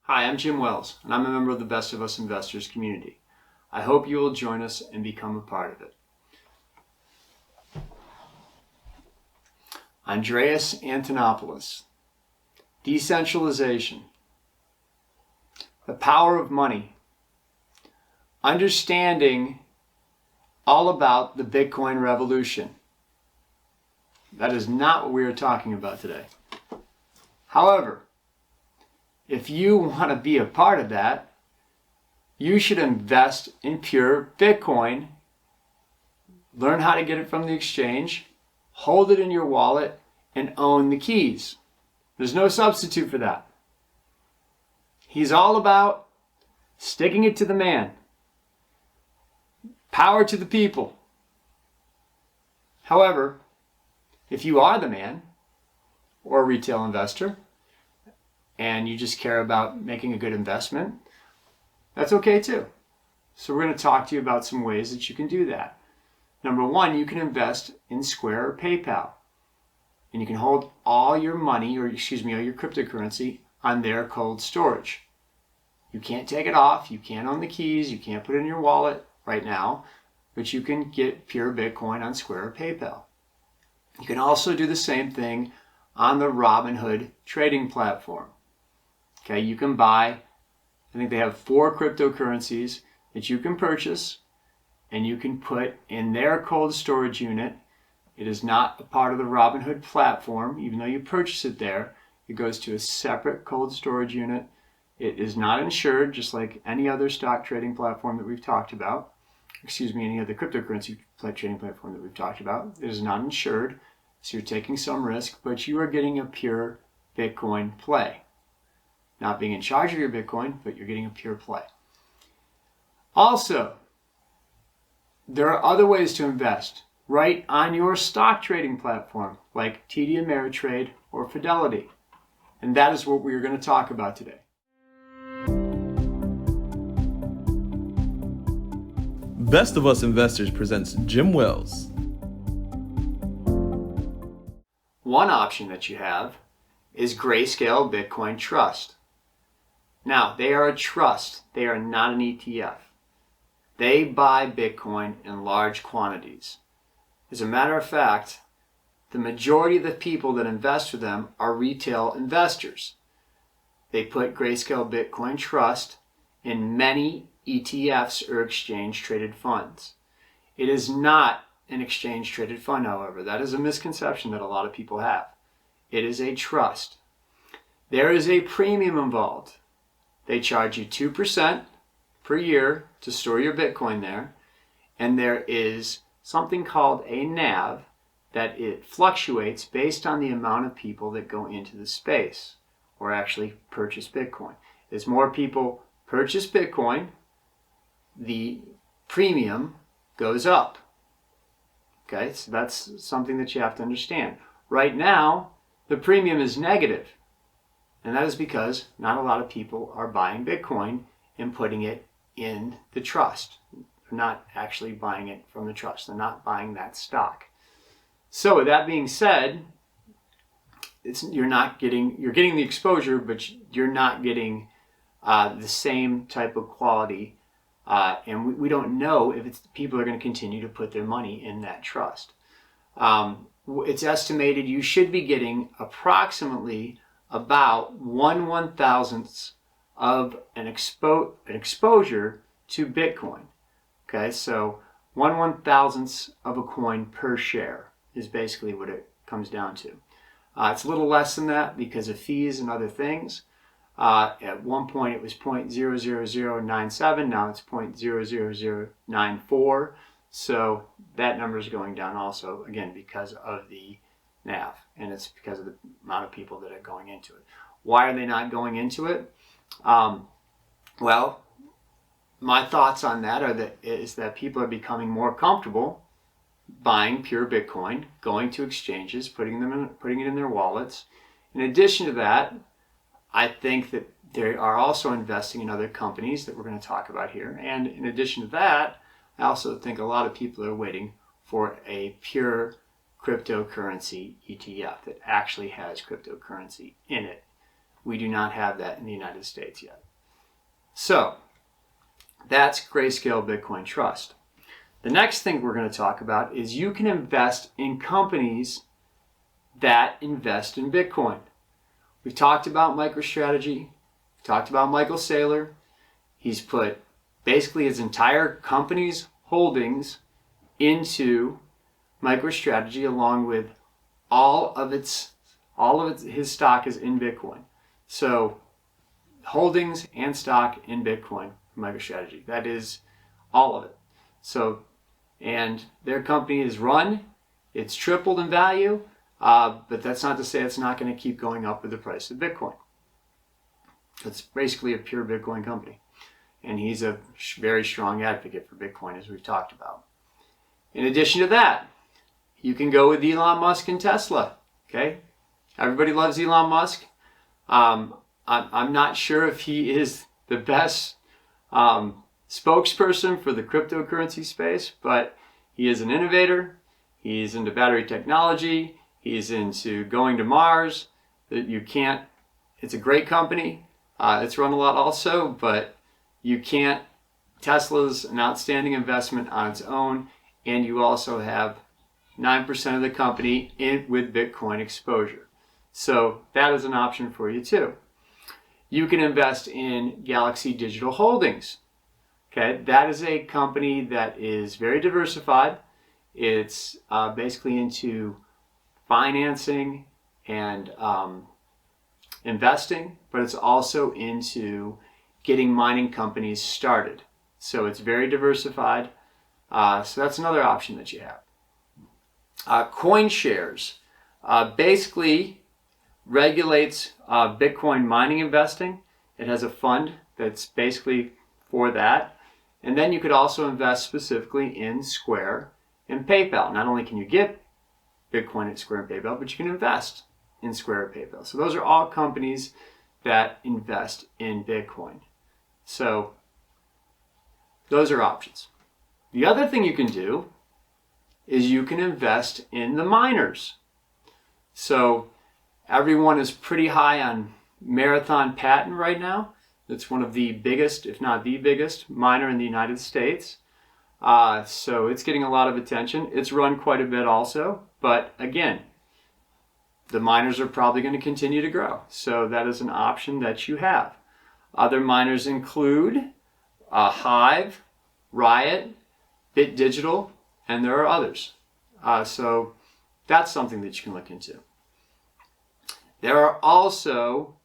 Hi, I'm Jim Wells, and I'm a member of the Best of Us Investors community. I hope you will join us and become a part of it. Andreas Antonopoulos, Decentralization, the Power of Money, Understanding all about the Bitcoin revolution. That is not what we are talking about today. However, if you want to be a part of that, you should invest in pure Bitcoin, learn how to get it from the exchange, hold it in your wallet, and own the keys. There's no substitute for that. He's all about sticking it to the man. Power to the people. However, if you are the man or a retail investor and you just care about making a good investment, that's okay too. So we're going to talk to you about some ways that you can do that. Number one, you can invest in Square or PayPal. And you can hold all your money, all your cryptocurrency on their cold storage. You can't take it off, you can't own the keys, you can't put it in your wallet right now, but you can get pure Bitcoin on Square or PayPal. You can also do the same thing on the Robinhood trading platform. Okay, you can buy, I think they have 4 cryptocurrencies that you can purchase and you can put in their cold storage unit. It is not a part of the Robinhood platform, even though you purchase it there. It goes to a separate cold storage unit. It is not insured, just like any other stock trading platform that we've talked about. Any other cryptocurrency trading platform that we've talked about. It is not insured, so you're taking some risk, but you are getting a pure Bitcoin play. Not being in charge of your Bitcoin, but you're getting a pure play. Also, there are other ways to invest right on your stock trading platform, like TD Ameritrade or Fidelity. And that is what we are going to talk about today. Best of Us Investors presents Jim Wells. One option that you have is Grayscale Bitcoin Trust. Now, they are a trust. They are not an ETF. They buy Bitcoin in large quantities. As a matter of fact, the majority of the people that invest with them are retail investors. They put Grayscale Bitcoin Trust in many ETFs or exchange-traded funds. It is not an exchange-traded fund, however. That is a misconception that a lot of people have. It is a trust. There is a premium involved. They charge you 2% per year to store your Bitcoin there, and there is something called a NAV that it fluctuates based on the amount of people that go into the space or actually purchase Bitcoin. As more people purchase Bitcoin, the premium goes up. Okay, so that's something that you have to understand. Right now, the premium is negative, and that is because not a lot of people are buying Bitcoin and putting it in the trust. They're not actually buying it from the trust. They're not buying that stock. So with that being said, you're getting the exposure, but you're not getting the same type of quality. And we don't know if people are going to continue to put their money in that trust. It's estimated you should be getting approximately about 1/1000th of an exposure to Bitcoin. Okay, so 1/1000th of a coin per share is basically what it comes down to. It's a little less than that because of fees and other things. At one point it was 0.00097, now it's 0.00094. So that number is going down also, again, because of the NAV, and it's because of the amount of people that are going into it. Why are they not going into it? Well, my thoughts on that is that people are becoming more comfortable buying pure Bitcoin, going to exchanges, putting it in their wallets. In addition to that, I think that they are also investing in other companies that we're going to talk about here. And in addition to that, I also think a lot of people are waiting for a pure cryptocurrency ETF that actually has cryptocurrency in it. We do not have that in the United States yet. So that's Grayscale Bitcoin Trust. The next thing we're going to talk about is you can invest in companies that invest in Bitcoin. We've talked about MicroStrategy. We've talked about Michael Saylor. He's put basically his entire company's holdings into MicroStrategy, along with his stock is in Bitcoin. So holdings and stock in Bitcoin, MicroStrategy. That is all of it. So, and their company is run, it's tripled in value, but that's not to say it's not going to keep going up with the price of Bitcoin. It's basically a pure Bitcoin company. And he's a very strong advocate for Bitcoin, as we've talked about. In addition to that, you can go with Elon Musk and Tesla. Okay? Everybody loves Elon Musk. I'm not sure if he is the best spokesperson for the cryptocurrency space, but he is an innovator. He's into battery technology. He's into going to Mars. It's a great company. It's run a lot also, but Tesla's an outstanding investment on its own, and you also have 9% of the company with Bitcoin exposure. So that is an option for you too. You can invest in Galaxy Digital Holdings. Okay, that is a company that is very diversified. It's basically into financing and investing, but it's also into getting mining companies started. So it's very diversified. So that's another option that you have. CoinShares basically regulates Bitcoin mining investing. It has a fund that's basically for that. And then you could also invest specifically in Square and PayPal. Not only can you get Bitcoin at Square and PayPal, but you can invest in Square and PayPal. So those are all companies that invest in Bitcoin. So those are options. The other thing you can do is you can invest in the miners. So everyone is pretty high on Marathon Patent right now. It's one of the biggest, if not the biggest, miner in the United States. So it's getting a lot of attention. It's run quite a bit also. But again, the miners are probably going to continue to grow. So that is an option that you have. Other miners include Hive, Riot, Bit Digital, and there are others. So that's something that you can look into. There are also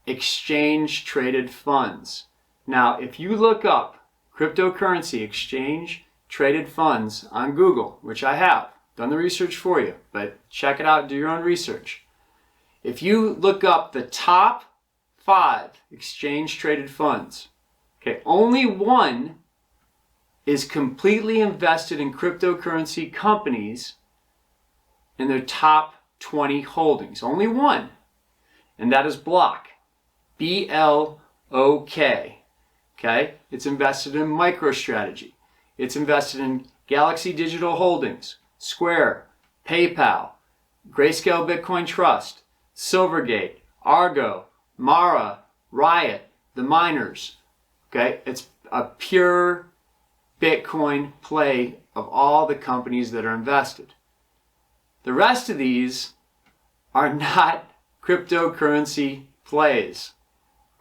exchange traded funds. Now, if you look up cryptocurrency exchange traded funds on Google, which I have done the research for you, but check it out, do your own research. If you look up the top 5 exchange traded funds, okay, only one is completely invested in cryptocurrency companies in their top 20 holdings. Only one. And that is Blok. B-L-O-K. Okay? It's invested in MicroStrategy. It's invested in Galaxy Digital Holdings, Square, PayPal, Grayscale Bitcoin Trust, Silvergate, Argo, Mara, Riot, the miners. Okay? It's a pure Bitcoin play of all the companies that are invested. The rest of these are not cryptocurrency plays.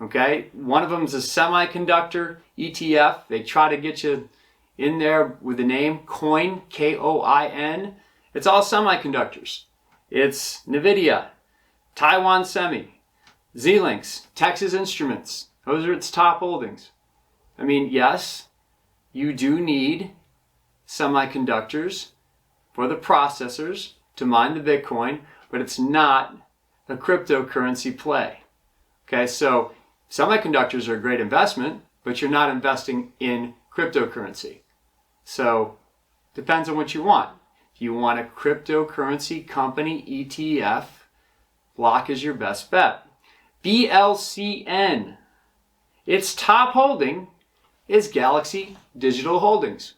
Okay? One of them is a semiconductor ETF. They try to get you in there with the name Coin, K-O-I-N. It's all semiconductors. It's NVIDIA, Taiwan Semi, Xilinx, Texas Instruments. Those are its top holdings. I mean, yes, you do need semiconductors for the processors to mine the Bitcoin, but it's not a cryptocurrency play. Okay, so semiconductors are a great investment, but you're not investing in cryptocurrency. So depends on what you want. If you want a cryptocurrency company ETF, Blok is your best bet. BLCN, its top holding is Galaxy Digital Holdings.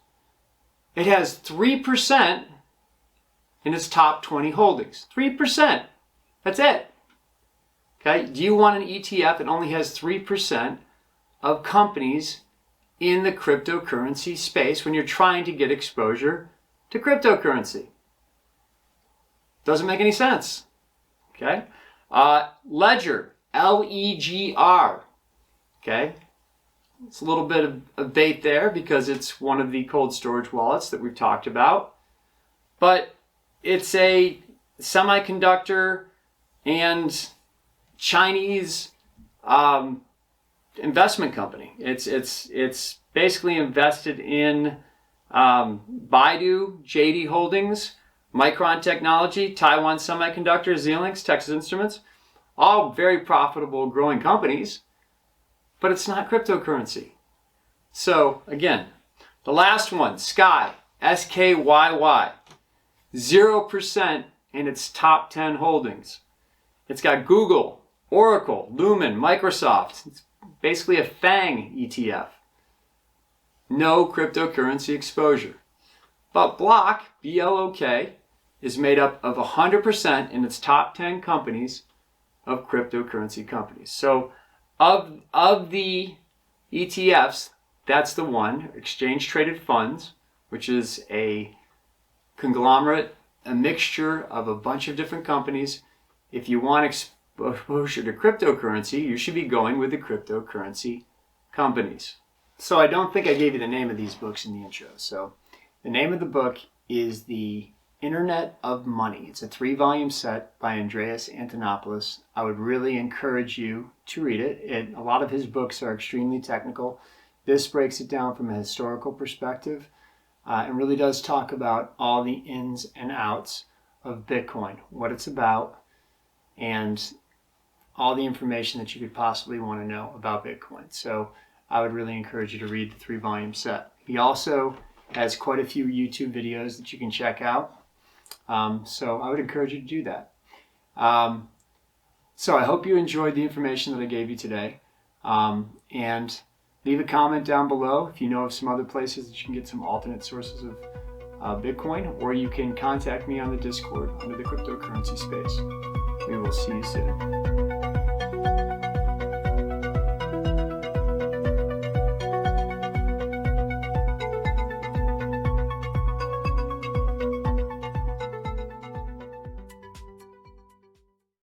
It has 3% in its top 20 holdings. 3%. That's it. Okay, do you want an ETF that only has 3% of companies in the cryptocurrency space when you're trying to get exposure to cryptocurrency? Doesn't make any sense. Okay, Ledger, L-E-G-R. Okay, it's a little bit of bait there because it's one of the cold storage wallets that we've talked about, but it's a semiconductor and Chinese investment company. It's basically invested in Baidu, JD Holdings, Micron Technology, Taiwan Semiconductor, Xilinx, Texas Instruments, all very profitable, growing companies, but it's not cryptocurrency. So again, the last one, Sky, S-K-Y-Y, 0% in its top 10 holdings. It's got Google, Oracle, Lumen, Microsoft. It's basically a FANG ETF. No cryptocurrency exposure. But Blok, B-L-O-K, is made up of 100% in its top 10 companies of cryptocurrency companies. So of the ETFs, that's the one, exchange traded funds, which is a conglomerate, a mixture of a bunch of different companies. If you want exposure to cryptocurrency, you should be going with the cryptocurrency companies. So I don't think I gave you the name of these books in the intro. So the name of the book is The Internet of Money. It's a 3-volume set by Andreas Antonopoulos. I would really encourage you to read it. A lot of his books are extremely technical. This breaks it down from a historical perspective and really does talk about all the ins and outs of Bitcoin, what it's about, and all the information that you could possibly want to know about Bitcoin. So I would really encourage you to read the 3-volume set. He also has quite a few YouTube videos that you can check out. So I would encourage you to do that. So I hope you enjoyed the information that I gave you today. And leave a comment down below if you know of some other places that you can get some alternate sources of Bitcoin, or you can contact me on the Discord under the cryptocurrency space. We will see you soon.